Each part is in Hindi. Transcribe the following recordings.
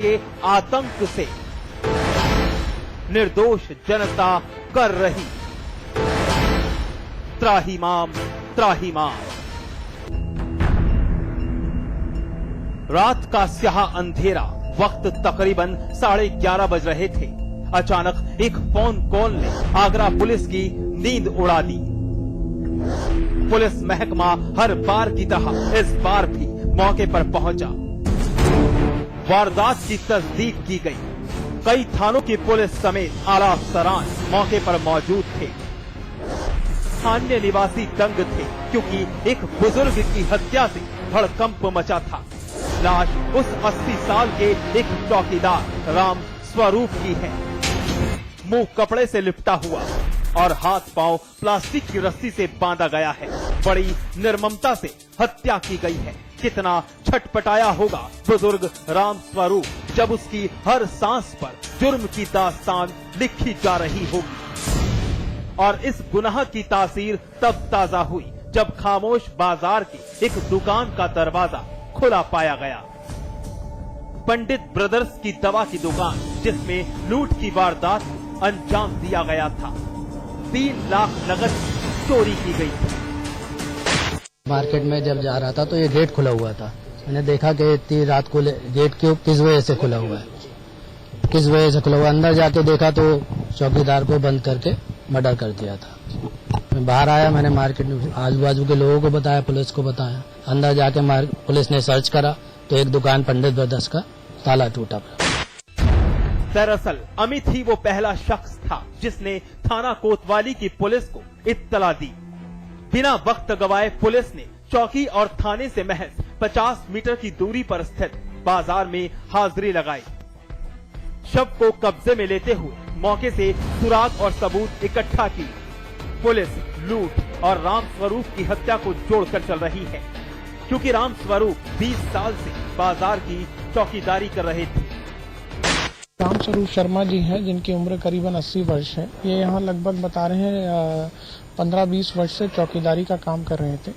के आतंक से निर्दोष जनता कर रही त्राहिमाम त्राहिमाम। रात का स्याह अंधेरा, वक्त तकरीबन 11:30 बज रहे थे। अचानक एक फोन कॉल ने आगरा पुलिस की नींद उड़ा दी। पुलिस महकमा हर बार की तरह इस बार भी मौके पर पहुंचा। वारदात की तस्दीक की गई। कई थानों की पुलिस समेत आला अफसरान मौके पर मौजूद थे। स्थानीय निवासी दंग थे क्योंकि एक बुजुर्ग की हत्या से हड़कंप मचा था। लाश उस 80 साल के एक चौकीदार राम स्वरूप की है। मुंह कपड़े से लिपटा हुआ और हाथ पांव प्लास्टिक की रस्सी से बांधा गया है। बड़ी निर्ममता से हत्या की गई है। कितना छटपटाया होगा बुजुर्ग राम स्वरूप जब उसकी हर सांस पर जुर्म की दास्तान लिखी जा रही होगी। और इस गुनाह की तासीर तब ताजा हुई जब खामोश बाजार की एक दुकान का दरवाजा खुला पाया गया। पंडित ब्रदर्स की दवा की दुकान, जिसमें लूट की वारदात अंजाम दिया गया था। 3 लाख नकद चोरी की गई थी। मार्केट में जब जा रहा था तो ये गेट खुला हुआ था। मैंने देखा कि इतनी रात को गेट क्यों, किस वजह से खुला हुआ है, किस वजह से खुला हुआ। अंदर जाके देखा तो चौकीदार को बंद करके मर्डर कर दिया था। मैं बाहर आया, मैंने मार्केट में आजू बाजू के लोगों को बताया, पुलिस को बताया। अंदर जाके पुलिस ने सर्च करा तो एक दुकान पंडित ब्रदर्स का ताला टूटा पड़ा। दरअसल अमित ही वो पहला शख्स था जिसने थाना कोतवाली की पुलिस को इत्तला दी। बिना वक्त गवाए पुलिस ने चौकी और थाने से महज 50 मीटर की दूरी पर स्थित बाजार में हाजिरी लगाई। शव को कब्जे में लेते हुए मौके से सुराग और सबूत इकट्ठा की। पुलिस लूट और राम स्वरूप की हत्या को जोड़कर चल रही है क्योंकि राम स्वरूप 20 साल से बाजार की चौकीदारी कर रहे थे। राम स्वरूप शर्मा जी हैं जिनकी उम्र करीबन 80 वर्ष है। ये यहाँ लगभग बता रहे हैं 15-20 वर्ष से चौकीदारी का काम कर रहे थे।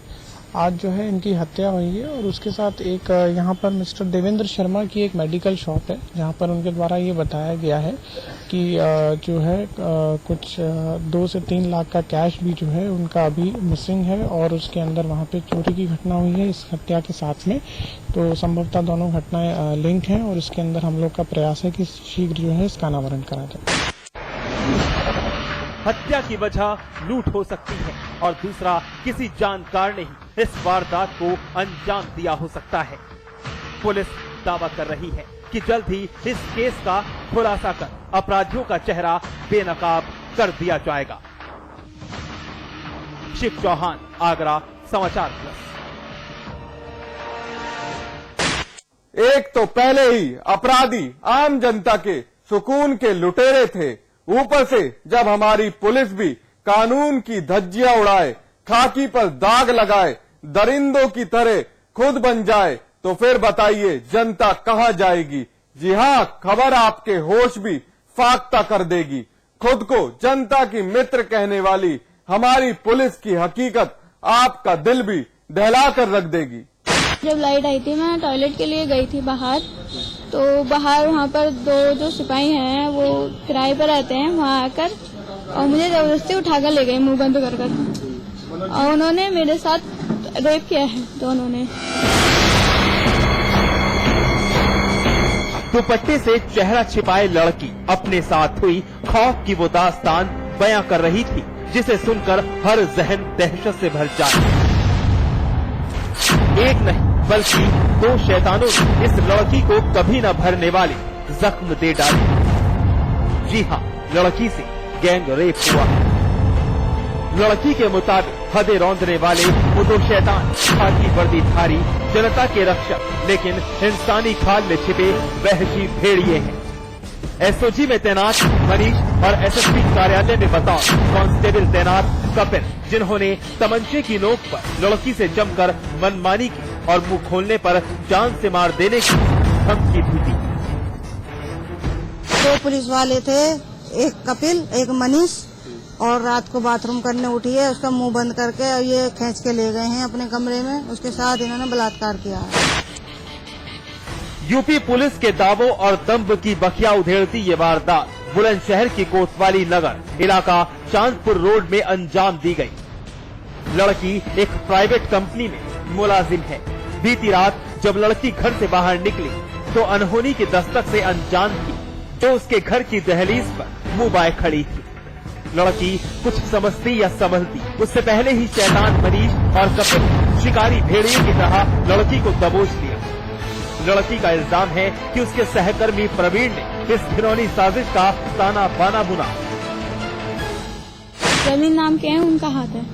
आज जो है इनकी हत्या हुई है और उसके साथ एक यहाँ पर मिस्टर देवेंद्र शर्मा की एक मेडिकल शॉप है जहाँ पर उनके द्वारा ये बताया गया है कि जो है कुछ 2 से 3 लाख का कैश भी जो है उनका अभी मिसिंग है और उसके अंदर वहाँ पे चोरी की घटना हुई है इस हत्या के साथ में। तो संभवतः दोनों घटनाएं लिंक हैं और इसके अंदर हम लोग का प्रयास है कि शीघ्र जो है इसका अनावरण करा जाए। हत्या की वजह लूट हो सकती है और दूसरा किसी जानकार ने ही इस वारदात को अंजाम दिया हो सकता है। पुलिस दावा कर रही है कि जल्द ही इस केस का खुलासा कर अपराधियों का चेहरा बेनकाब कर दिया जाएगा। शिव चौहान, आगरा समाचार प्लस। एक तो पहले ही अपराधी आम जनता के सुकून के लुटेरे थे, ऊपर से जब हमारी पुलिस भी कानून की धज्जियां उड़ाए, खाकी पर दाग लगाए, दरिंदों की तरह खुद बन जाए तो फिर बताइए जनता कहां जाएगी। जी हां, खबर आपके होश भी फाख्ता कर देगी। खुद को जनता की मित्र कहने वाली हमारी पुलिस की हकीकत आपका दिल भी दहला कर रख देगी। जब लाइट आई थी मैं टॉयलेट के लिए गई थी बाहर, तो बाहर वहाँ पर 2 जो सिपाही हैं वो किराए पर रहते हैं, वहाँ आकर और मुझे जबरदस्ती उठाकर ले गए मुंह बंद कर और उन्होंने मेरे साथ रेप किया है दोनों ने। दुपट्टे से चेहरा छिपाए लड़की अपने साथ हुई खौफ की वो दास्तान बयां कर रही थी जिसे सुनकर हर जहन दहशत से भर जाए। एक नहीं बल्कि 2 शैतानों ने इस लड़की को कभी न भरने वाले जख्म दे डाले। जी हाँ, लड़की से गैंग रेप हुआ। लड़की के मुताबिक हदें रौंदने वाले वो 2 शैतान खाकी वर्दीधारी जनता के रक्षक लेकिन इंसानी खाल में छिपे वहशी भेड़िए हैं। एसओजी में तैनात मनीष और एसएसपी कार्यालय में बतौर कांस्टेबल तैनात कपिल, जिन्होंने तमंचे की नोक पर लड़की से जमकर मनमानी की और मुंह खोलने पर जान से मार देने की धमकी दी थी। 2 पुलिस वाले थे, एक कपिल एक मनीष, और रात को बाथरूम करने उठी है, उसका मुंह बंद करके ये खींच के ले गए हैं अपने कमरे में। उसके साथ इन्होंने बलात्कार किया है। यूपी पुलिस के दावों और दम्भ की बखिया उधेड़ती ये वारदात बुलंदशहर की कोतवाली नगर इलाका चांदपुर रोड में अंजाम दी गई। लड़की एक प्राइवेट कंपनी में मुलाजिम है। बीती रात जब लड़की घर से बाहर निकली तो अनहोनी की दस्तक से अनजान थी जो उसके घर की दहलीज पर मुंह बाए खड़ी थी। लड़की कुछ समझती या समझती उससे पहले ही शैतान मनीष और कपिल शिकारी भेड़िए की तरह लड़की को दबोच लिया। लड़की का इल्जाम है कि उसके सहकर्मी प्रवीण ने इस घिनौनी साजिश का ताना बाना बुना। प्रवीण नाम के हैं, उनका हाथ है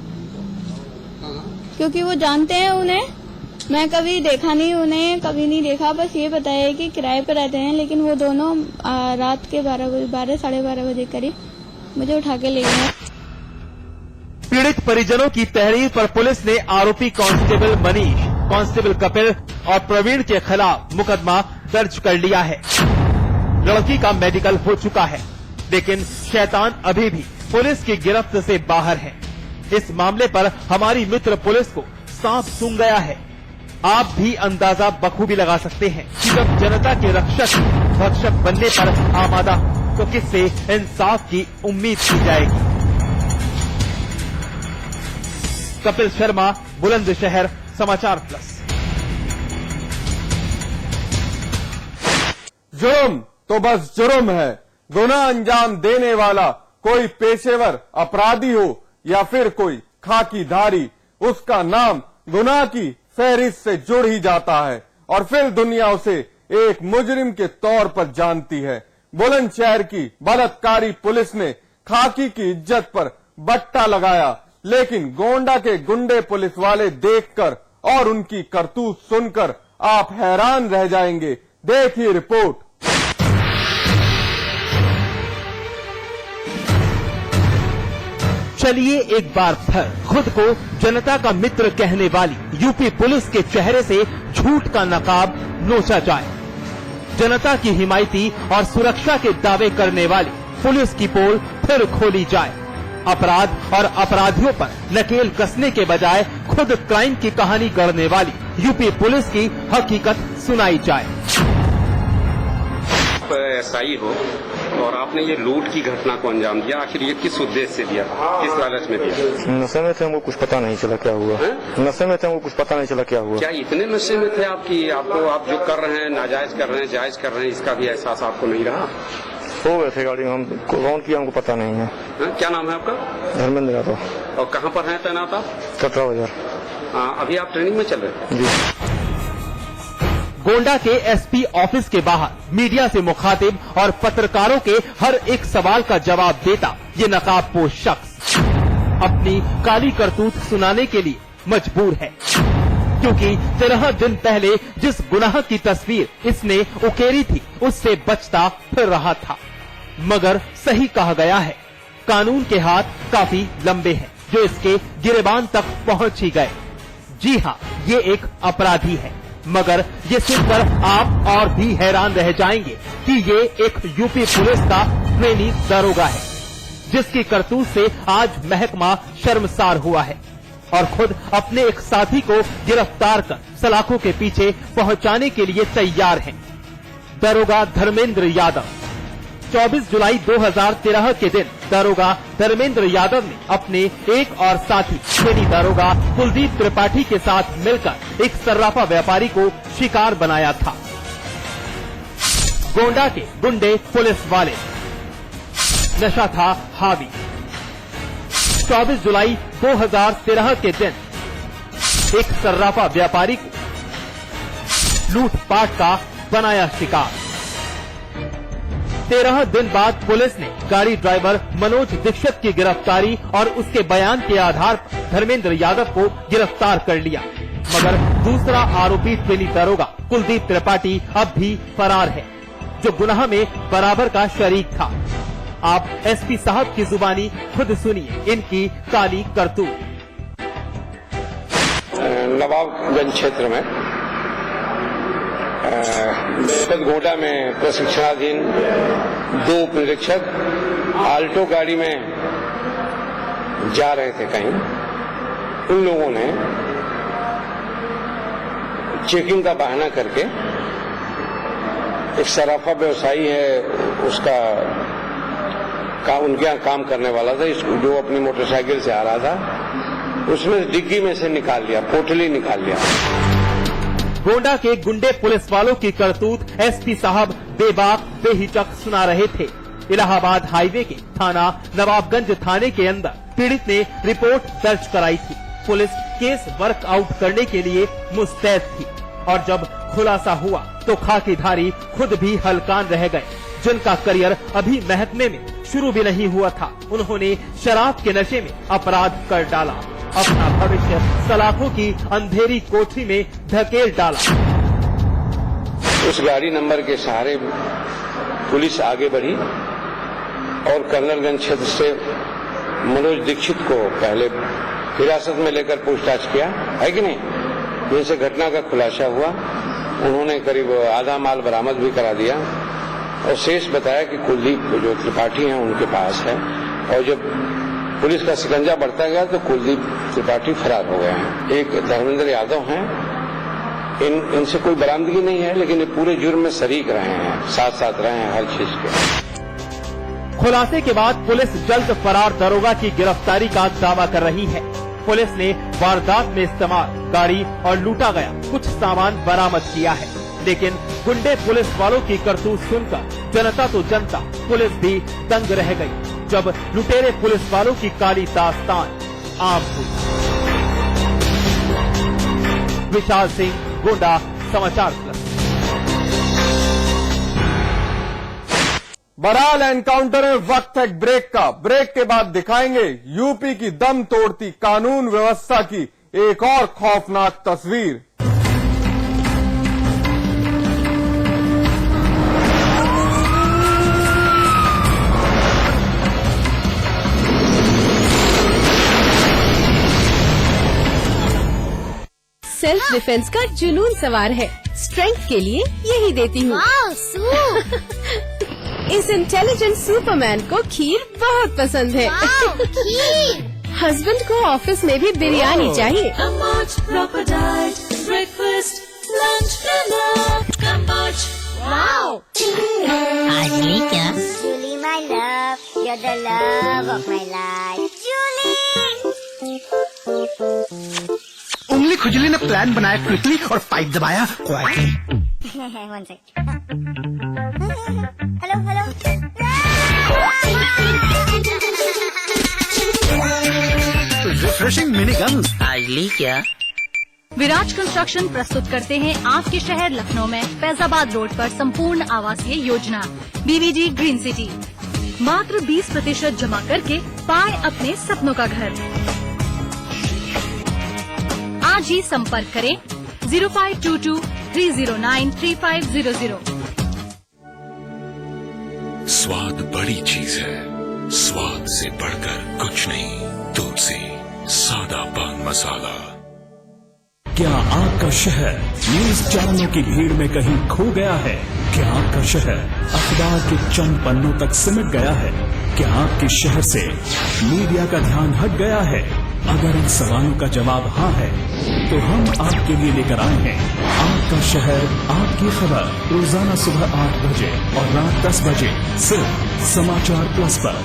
क्योंकि वो जानते हैं उन्हें। मैं कभी देखा नहीं उन्हें, कभी नहीं देखा, बस ये पता है कि किराए पर रहते हैं। लेकिन वो दोनों रात के 12 साढ़े 12 बजे करीब मुझे उठा के ले गए। पीड़ित परिजनों की तहरीर पर पुलिस ने आरोपी कांस्टेबल मनीष, कांस्टेबल कपिल और प्रवीण के खिलाफ मुकदमा दर्ज कर लिया है। लड़की का मेडिकल हो चुका है, लेकिन शैतान अभी भी पुलिस की गिरफ्त से बाहर है। इस मामले पर हमारी मित्र पुलिस को सांप सूंघ गया है। आप भी अंदाजा बखूबी लगा सकते हैं कि जब जनता के रक्षक भक्षक बनने पर आमादा तो किससे इंसाफ की उम्मीद की जाएगी। कपिल शर्मा, बुलंदशहर, समाचार प्लस। जुर्म तो बस जुर्म है। गुनाह अंजाम देने वाला कोई पेशेवर अपराधी हो या फिर कोई खाकीधारी, उसका नाम गुनाह की फहरिस्त से जुड़ ही जाता है और फिर दुनिया उसे एक मुजरिम के तौर पर जानती है। बुलंदशहर की बलात्कारी पुलिस ने खाकी की इज्जत पर बट्टा लगाया, लेकिन गोंडा के गुंडे पुलिस वाले देखकर और उनकी करतूत सुनकर आप हैरान रह जाएंगे। देखिए रिपोर्ट। चलिए एक बार फिर खुद को जनता का मित्र कहने वाली यूपी पुलिस के चेहरे से झूठ का नकाब नोचा जाए। जनता की हिमायती और सुरक्षा के दावे करने वाली पुलिस की पोल फिर खोली जाए। अपराध और अपराधियों पर नकेल कसने के बजाय खुद क्राइम की कहानी गढ़ने वाली यूपी पुलिस की हकीकत सुनाई जाए। एसआई हो और आपने ये लूट की घटना को अंजाम दिया, आखिर ये किस उद्देश्य से दिया, किस लालच में दिया? नशे में थे, हमको कुछ पता नहीं चला क्या हुआ। नशे में थे, हमको कुछ पता नहीं चला क्या हुआ। क्या इतने नशे में थे आपकी आपको आप जो कर रहे हैं नाजायज कर रहे हैं, जायज कर रहे हैं, इसका भी एहसास आपको नहीं रहा? हो गए थे गाड़ी में, हम कौन किया हमको पता नहीं है। क्या नाम है आपका? धर्मेंद्र यादव। और कहाँ पर है तैनात आप? 17 बाजार। अभी आप ट्रेनिंग में चल रहे हैं? गोंडा के एसपी ऑफिस के बाहर मीडिया से मुखातिब और पत्रकारों के हर एक सवाल का जवाब देता ये नकाबपोश शख्स अपनी काली करतूत सुनाने के लिए मजबूर है, क्योंकि 13 दिन पहले जिस गुनाह की तस्वीर इसने उकेरी थी उससे बचता फिर रहा था। मगर सही कहा गया है, कानून के हाथ काफी लंबे हैं जो इसके गिरेबान तक पहुंच ही गए। जी हाँ, ये एक अपराधी है, मगर ये सुनकर आप और भी हैरान रह जाएंगे कि ये एक यूपी पुलिस का ट्रेनी दरोगा है, जिसकी करतूत से आज महकमा शर्मसार हुआ है और खुद अपने एक साथी को गिरफ्तार कर सलाखों के पीछे पहुंचाने के लिए तैयार हैं। दरोगा धर्मेंद्र यादव। 24 जुलाई 2013 के दिन दरोगा धर्मेंद्र यादव ने अपने एक और साथी श्रेणी दरोगा कुलदीप त्रिपाठी के साथ मिलकर एक सर्राफा व्यापारी को शिकार बनाया था। गोंडा के गुंडे पुलिस वाले, नशा था हावी। 24 जुलाई 2013 के दिन एक सर्राफा व्यापारी को लूटपाट का बनाया शिकार। 13 दिन बाद पुलिस ने गाड़ी ड्राइवर मनोज दीक्षित की गिरफ्तारी और उसके बयान के आधार पर धर्मेंद्र यादव को गिरफ्तार कर लिया, मगर दूसरा आरोपी ट्रेनी दरोगा कुलदीप त्रिपाठी अब भी फरार है, जो गुनाह में बराबर का शरीक था। आप एसपी साहब की जुबानी खुद सुनिए इनकी काली करतूत। नवाबगंज क्षेत्र में गोंडा में प्रशिक्षणाधीन 2 उपनिरीक्षक आल्टो गाड़ी में जा रहे थे कहीं। उन लोगों ने चेकिंग का बहाना करके एक सराफा व्यवसायी है, उसका उनके यहाँ काम करने वाला था, जो अपनी मोटरसाइकिल से आ रहा था, उसने डिग्गी में से निकाल लिया, पोटली निकाल लिया। गोंडा के गुंडे पुलिस वालों की करतूत एसपी साहब बेबाक बेहिचक सुना रहे थे। इलाहाबाद हाईवे के थाना नवाबगंज थाने के अंदर पीड़ित ने रिपोर्ट दर्ज कराई थी। पुलिस केस वर्कआउट करने के लिए मुस्तैद थी और जब खुलासा हुआ तो खाकीधारी खुद भी हलकान रह गए, जिनका करियर अभी महकमे में शुरू भी नहीं हुआ था। उन्होंने शराब के नशे में अपराध कर डाला, अपना भविष्य सलाखों की अंधेरी कोठरी में धकेल डाला। उस गाड़ी नंबर के सहारे पुलिस आगे बढ़ी और कर्नलगंज क्षेत्र से मनोज दीक्षित को पहले हिरासत में लेकर पूछताछ किया, है कि नहीं, जिनसे घटना का खुलासा हुआ। उन्होंने करीब आधा माल बरामद भी करा दिया और शेष बताया कि कुलदीप जो त्रिपाठी हैं उनके पास है, और जब पुलिस का शिकंजा बढ़ता गया तो कुलदीप त्रिपाठी फरार हो गए हैं। एक धर्मेंद्र यादव हैं, इनसे कोई बरामदगी नहीं है, लेकिन ये पूरे जुर्म में शरीक रहे हैं, साथ साथ रहे हैं हर चीज के। खुलासे के बाद पुलिस जल्द फरार दरोगा की गिरफ्तारी का दावा कर रही है। पुलिस ने वारदात में इस्तेमाल गाड़ी और लूटा गया कुछ सामान बरामद किया है, लेकिन गुंडे पुलिस वालों की करतूत सुनकर जनता तो जनता, पुलिस भी दंग रह गई जब लुटेरे पुलिस वालों की काली दास्तान आम हुई। विशाल सिंह, गोंडा, समाचार प्लस। बहरहाल एनकाउंटर में वक्त है ब्रेक का। ब्रेक के बाद दिखाएंगे यूपी की दम तोड़ती कानून व्यवस्था की एक और खौफनाक तस्वीर। सेल्फ डिफेंस का जुनून सवार है, स्ट्रेंथ के लिए यही देती हूँ। इस इंटेलिजेंट सुपरमैन को खीर बहुत पसंद है। हस्बैंड को ऑफिस में भी बिरयानी चाहिए। Julie क्या? Julie my love, you're the love of my life. Julie! उंगली खुजली ने प्लान बनाया क्विकली और पाइप दबाया quietly. One sec. Hello, hello. Refreshing mini gun. आजली क्या? विराज कंस्ट्रक्शन प्रस्तुत करते हैं आपके शहर लखनऊ में फैजाबाद रोड पर संपूर्ण आवासीय योजना BVG ग्रीन सिटी। मात्र 20% जमा करके पाए अपने सपनों का घर। आज ही संपर्क करें 0522-309-3500। स्वाद बड़ी चीज है, स्वाद से बढ़कर कुछ नहीं, दूध से सादा पान मसाला। क्या आपका शहर न्यूज चैनलों की भीड़ में कहीं खो गया है? क्या आपका शहर अखबार के चंद पन्नों तक सिमट गया है? क्या आपके शहर से मीडिया का ध्यान हट गया है? अगर इन सवालों का जवाब हाँ है तो हम आपके लिए लेकर आए हैं आपका शहर आपकी खबर, रोजाना सुबह 8 बजे और रात 10 बजे सिर्फ समाचार प्लस पर।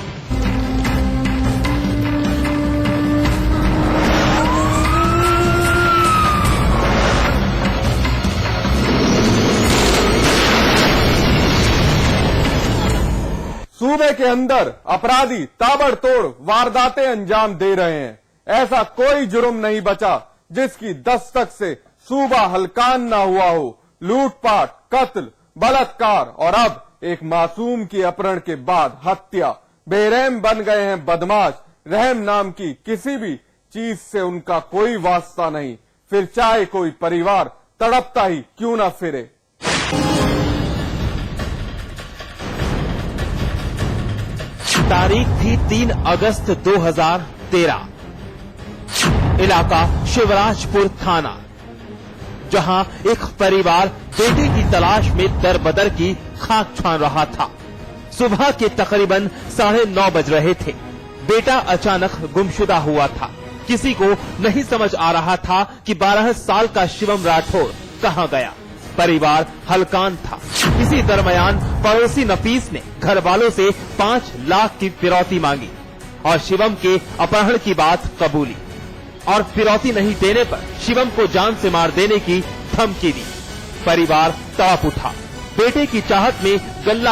सूबे के अंदर अपराधी ताबड़तोड़ वारदातें अंजाम दे रहे हैं। ऐसा कोई जुर्म नहीं बचा जिसकी दस्तक से सूबा हलकान ना हुआ हो। लूटपाट, कत्ल, बलात्कार और अब एक मासूम की अपहरण के बाद हत्या। बेरहम बन गए हैं बदमाश। रहम नाम की किसी भी चीज से उनका कोई वास्ता नहीं, फिर चाहे कोई परिवार तड़पता ही क्यों ना फिरे। तारीख थी 3 अगस्त 2013। इलाका शिवराजपुर थाना, जहां एक परिवार बेटे की तलाश में दरबदर की खाक छान रहा था। सुबह के तकरीबन 9:30 बज रहे थे। बेटा अचानक गुमशुदा हुआ था। किसी को नहीं समझ आ रहा था कि 12 साल का शिवम राठौर कहां गया। परिवार हलकान था। इसी दरमियान पड़ोसी नफीस ने घर वालों से 5 लाख की फिरौती मांगी और शिवम के अपहरण की बात कबूली और फिरौती नहीं देने पर शिवम को जान से मार देने की धमकी दी। परिवार तड़प उठा। बेटे की चाहत में गल्ला